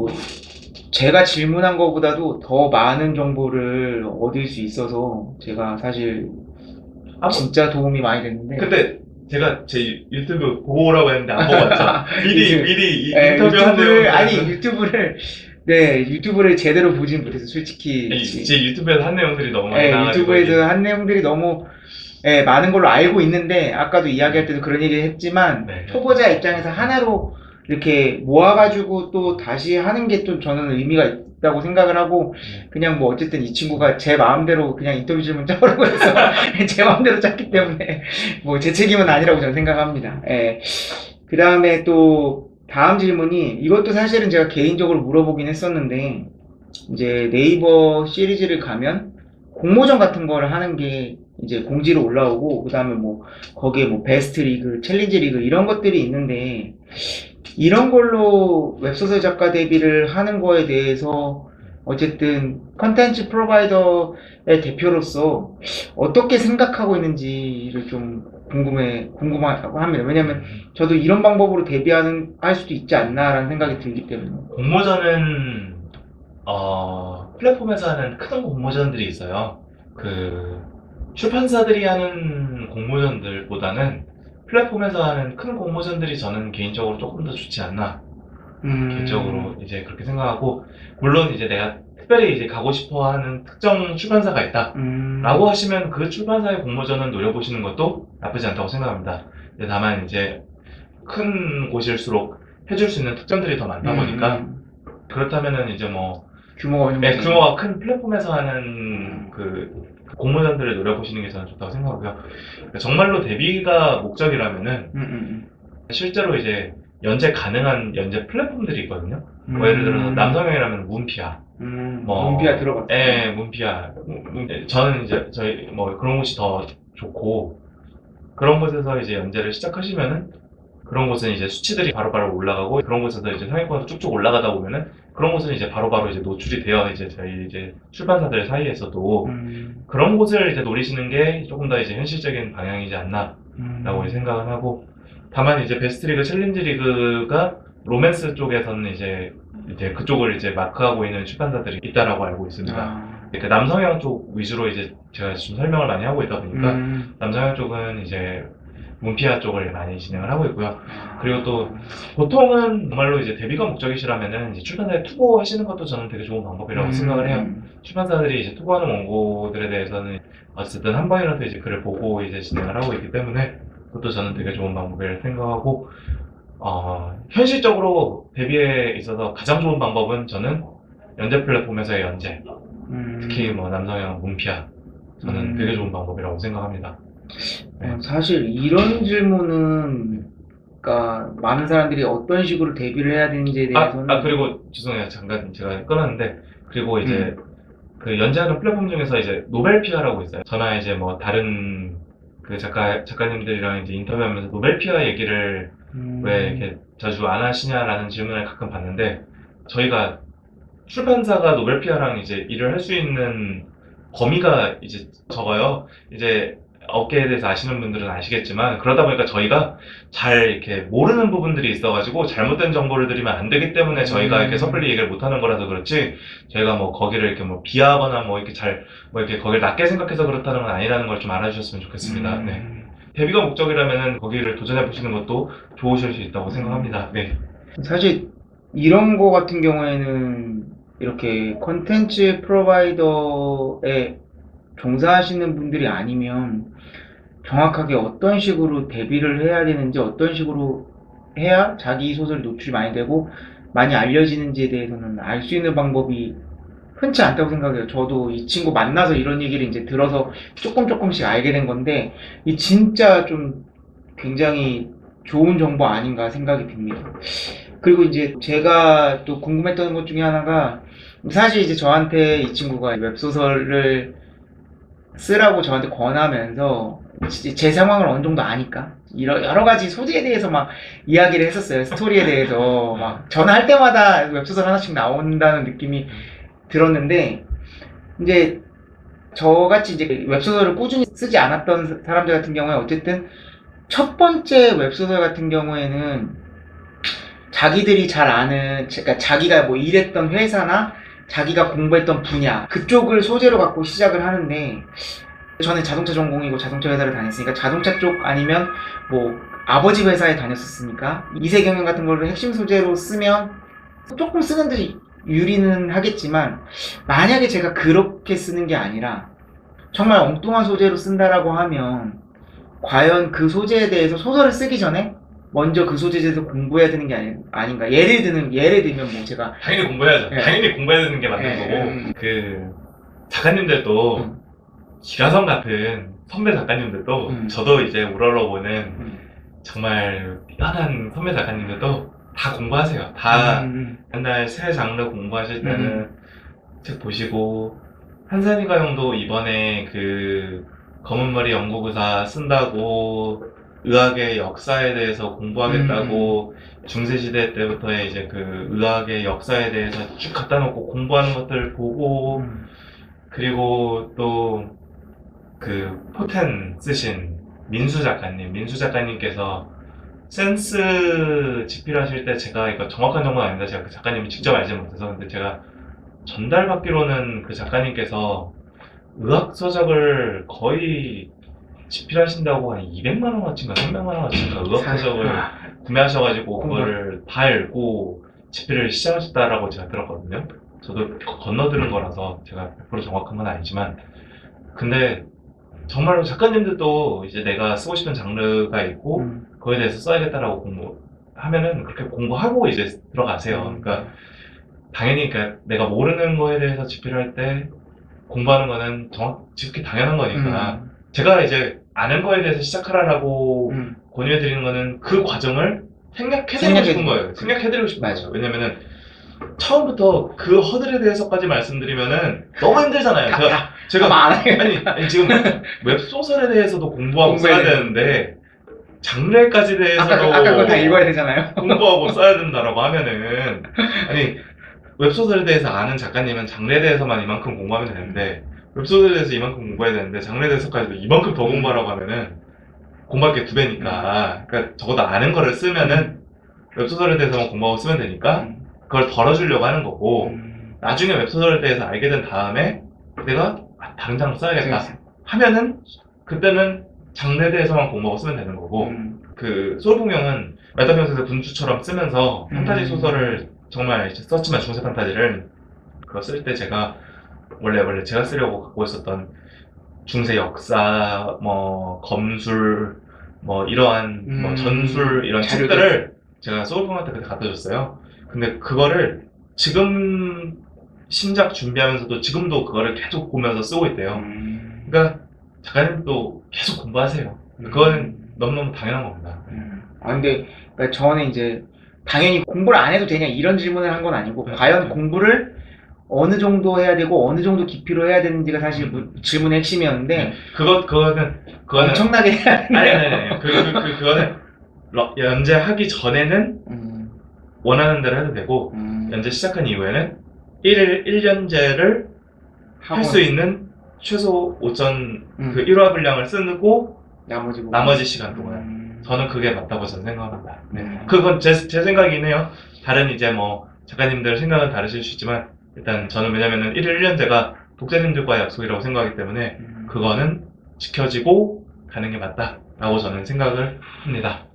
뭐 제가 질문한 것보다도 더 많은 정보를 얻을 수 있어서 제가 사실 진짜 도움이 많이 됐는데. 근데 제가 제 유튜브 보고 오라고 했는데 안 보고 왔죠. 미리 인터뷰한 유튜브를, 내용들은 유튜브를 제대로 보진 못해서 솔직히. 제 유튜브에서 한 내용들이 너무 많이 나와가지고 유튜브에서 한 내용들이 너무 많은 걸로 알고 있는데, 아까도 이야기할 때도 그런 얘기 했지만, 네. 초보자 입장에서 하나로 이렇게 모아가지고 또 다시 하는 게 좀 저는 의미가 있다고 생각을 하고, 그냥 뭐 어쨌든 이 친구가 제 마음대로 그냥 인터뷰 질문 짜오라고 해서 제 마음대로 짰기 때문에 뭐 제 책임은 아니라고 저는 생각합니다. 그 다음에 또 다음 질문이, 이것도 사실은 제가 개인적으로 물어보긴 했었는데, 이제 네이버 시리즈를 가면 공모전 같은 거를 하는 게 이제 공지로 올라오고, 그 다음에 뭐 거기에 뭐 베스트 리그, 챌린지 리그 이런 것들이 있는데, 이런 걸로 웹소설 작가 데뷔를 하는 거에 대해서 어쨌든 컨텐츠 프로바이더의 대표로서 어떻게 생각하고 있는지를 좀 궁금하다고 합니다. 왜냐면 저도 이런 방법으로 할 수도 있지 않나라는 생각이 들기 때문에. 공모전은 플랫폼에서 하는 큰 공모전들이 있어요. 출판사들이 하는 공모전들보다는 플랫폼에서 하는 큰 공모전들이 저는 개인적으로 조금 더 좋지 않나. 개인적으로 이제 그렇게 생각하고, 물론 이제 내가 특별히 이제 가고 싶어 하는 특정 출판사가 있다 라고 하시면 그 출판사의 공모전을 노려보시는 것도 나쁘지 않다고 생각합니다. 다만 이제 큰 곳일수록 해줄 수 있는 특전들이 더 많다 보니까, 그렇다면은 이제 뭐 규모가 큰 플랫폼에서 하는 공모전들을 노려보시는 게 저는 좋다고 생각하고요. 정말로 데뷔가 목적이라면은 실제로 이제 연재 가능한 연재 플랫폼들이 있거든요. 뭐 예를 들어서 남성형이라면 문피아, 문피아 들어봤어요. 문피아. 저는 이제 저희 뭐 그런 곳이 더 좋고, 그런 곳에서 이제 연재를 시작하시면은 그런 곳은 이제 수치들이 바로바로 올라가고, 그런 곳에서 이제 상위권으로 쭉쭉 올라가다 보면은 그런 곳은 이제 바로바로 이제 노출이 되어 이제 저희 이제 출판사들 사이에서도 그런 곳을 이제 노리시는 게 조금 더 이제 현실적인 방향이지 않나라고 생각을 하고, 다만 이제 베스트 리그, 챌린지 리그가 로맨스 쪽에서는 이제 그쪽을 이제 마크하고 있는 출판사들이 있다라고 알고 있습니다. 남성향 쪽 위주로 이제 제가 지금 설명을 많이 하고 있다 보니까 남성향 쪽은 이제 문피아 쪽을 많이 진행을 하고 있고요. 그리고 또 보통은 정말로 이제 데뷔가 목적이시라면은 이제 출판사에 투고하시는 것도 저는 되게 좋은 방법이라고 생각을 해요. 출판사들이 이제 투고하는 원고들에 대해서는 어쨌든 한 번이라도 이제 글을 보고 이제 진행을 하고 있기 때문에 그것도 저는 되게 좋은 방법이라고 생각하고, 현실적으로 데뷔에 있어서 가장 좋은 방법은 저는 연재 플랫폼에서의 연재, 특히 뭐 남성형 문피아, 저는 되게 좋은 방법이라고 생각합니다. 사실 이런 질문은, 그러니까 많은 사람들이 어떤 식으로 데뷔를 해야 되는지에 대해서는. 그리고 죄송해요, 잠깐 제가 끊었는데, 그리고 이제 그 연재하는 플랫폼 중에서 이제 노벨피아라고 있어요. 저나 이제 뭐 다른 작가님들이랑 이제 인터뷰하면서 노벨피아 얘기를 왜 이렇게 자주 안 하시냐라는 질문을 가끔 받는데, 저희가 출판사가 노벨피아랑 이제 일을 할 수 있는 범위가 이제 적어요. 이제 업계에 대해서 아시는 분들은 아시겠지만, 그러다 보니까 저희가 잘 이렇게 모르는 부분들이 있어가지고 잘못된 정보를 드리면 안 되기 때문에 저희가 이렇게 섣불리 얘기를 못 하는 거라서 그렇지, 저희가 뭐 거기를 이렇게 뭐 비하하거나 뭐 이렇게 뭐 이렇게 거기를 낮게 생각해서 그렇다는 건 아니라는 걸 좀 알아주셨으면 좋겠습니다. 네. 데뷔가 목적이라면은 거기를 도전해 보시는 것도 좋으실 수 있다고 생각합니다. 네. 사실 이런 거 같은 경우에는 이렇게 컨텐츠 프로바이더에 종사하시는 분들이 아니면 정확하게 어떤 식으로 데뷔를 해야 되는지, 어떤 식으로 해야 자기 소설이 노출이 많이 되고 많이 알려지는지에 대해서는 알 수 있는 방법이 흔치 않다고 생각해요. 저도 이 친구 만나서 이런 얘기를 이제 들어서 조금씩 알게 된 건데, 이 진짜 좀 굉장히 좋은 정보 아닌가 생각이 듭니다. 그리고 이제 제가 또 궁금했던 것 중에 하나가, 사실 이제 저한테 이 친구가 웹소설을 쓰라고 저한테 권하면서 제 상황을 어느 정도 아니까 여러 가지 소재에 대해서 막 이야기를 했었어요. 스토리에 대해서 막 전화할 때마다 웹소설 하나씩 나온다는 느낌이 들었는데, 이제 저같이 이제 웹소설을 꾸준히 쓰지 않았던 사람들 같은 경우에 어쨌든 첫 번째 웹소설 같은 경우에는 자기들이 잘 아는, 그러니까 자기가 뭐 일했던 회사나 자기가 공부했던 분야 그쪽을 소재로 갖고 시작을 하는데, 저는 자동차 전공이고 자동차 회사를 다녔으니까 자동차 쪽 아니면 뭐 아버지 회사에 다녔었으니까 이세 경영 같은 거를 핵심 소재로 쓰면 조금 쓰는 데 유리는 하겠지만, 만약에 제가 그렇게 쓰는 게 아니라 정말 엉뚱한 소재로 쓴다라고 하면 과연 그 소재에 대해서 소설을 쓰기 전에 먼저 그 소재에 대해서 공부해야 되는 게 아닌가. 예를 들면 뭐 제가 당연히 공부해야죠. 네. 당연히 공부해야 되는 게 맞는 네. 거고, 그 작가님들도 음. 기라성 같은 선배 작가님들도 저도 이제 우러러보는 정말 뛰어난 선배 작가님들도 다 공부하세요. 다 맨날 새 장르 공부하실 때는 책 보시고, 한산이가 형도 이번에 그 검은머리 연구구사 쓴다고 의학의 역사에 대해서 공부하겠다고 중세시대 때부터의 이제 그 의학의 역사에 대해서 쭉 갖다 놓고 공부하는 것들 보고, 그리고 또 그 포텐 쓰신 민수 작가님께서 센스 집필하실 때, 제가 이거 정확한 정보는 아닙니다. 제가 그 작가님이 직접 알지 못해서. 근데 제가 전달받기로는 그 작가님께서 의학 서적을 거의 집필하신다고 한 200만 원어치인가 300만 원어치인가 의학 서적을 구매하셔가지고 그거를 다 읽고 집필을 시작하셨다라고 제가 들었거든요. 저도 건너들은 거라서 제가 100% 정확한 건 아니지만, 근데 정말로 작가님들도 이제 내가 쓰고 싶은 장르가 있고 그거에 대해서 써야겠다라고 공부하면은 그렇게 공부하고 이제 들어가세요. 그러니까 당연히 그러니까 내가 모르는 거에 대해서 집필할 때 공부하는 거는 지극히 당연한 거니까, 제가 이제 아는 거에 대해서 시작하라고 권유해드리는 거는 그 과정을 생략해드리고 싶은 거예요. 생략해드리고 싶은 거예요. 왜냐면은 처음부터 그 허들에 대해서까지 말씀드리면은 너무 힘들잖아요. 제가 아니 지금 웹소설에 대해서도 공부하고 써야 되는데 장르까지 대해서도 아까 그거 다 읽어야 되잖아요. 공부하고 써야 된다라고 하면은, 아니 웹소설에 대해서 아는 작가님은 장르에 대해서만 이만큼 공부하면 되는데 웹소설에 대해서 이만큼 공부해야 되는데 장르에 대해서까지도 이만큼 더 공부하라고 하면은 공부할 게 2배니까, 그러니까 적어도 아는 거를 쓰면은 웹소설에 대해서만 공부하고 쓰면 되니까 그걸 덜어주려고 하는 거고, 나중에 웹소설에 대해서 알게 된 다음에 내가 다른 장르 써야겠다 하면은 그때는 장르에 대해서만 공부하고 쓰면 되는 거고, 그 솔봉형은 메타평소에서 군주처럼 쓰면서 판타지 소설을 정말 썼지만 중세 판타지를 그거 쓸 때 제가 원래 제가 쓰려고 갖고 있었던 중세 역사, 뭐 검술, 뭐 이러한 뭐 전술 이런 책들을 제가 소울봉한테 그때 갖다 줬어요. 근데 그거를 지금 신작 준비하면서도 지금도 그거를 계속 보면서 쓰고 있대요. 그러니까 작가님도 계속 공부하세요. 그거는 너무너무 당연한 겁니다. 근데 그러니까 저는 이제 당연히 공부를 안 해도 되냐 이런 질문을 한 건 아니고, 과연 공부를 어느 정도 해야 되고 어느 정도 깊이로 해야 되는지가 사실 질문의 핵심이었는데, 그거는 엄청나게 해야 되네요. 아니. 그거는 연재하기 전에는 원하는 대로 해도 되고, 연재 시작한 이후에는 1년제를 할 수 있는 최소 5천 그 1화 분량을 쓰고 나머지 시간 동안 저는 그게 맞다고 저는 생각합니다. 네. 그건 제 생각이긴 해요. 다른 이제 뭐 작가님들 생각은 다르실 수 있지만, 일단 저는 왜냐면은 1년제가 독자님들과의 약속이라고 생각하기 때문에 그거는 지켜지고 가는 게 맞다라고 저는 생각을 합니다.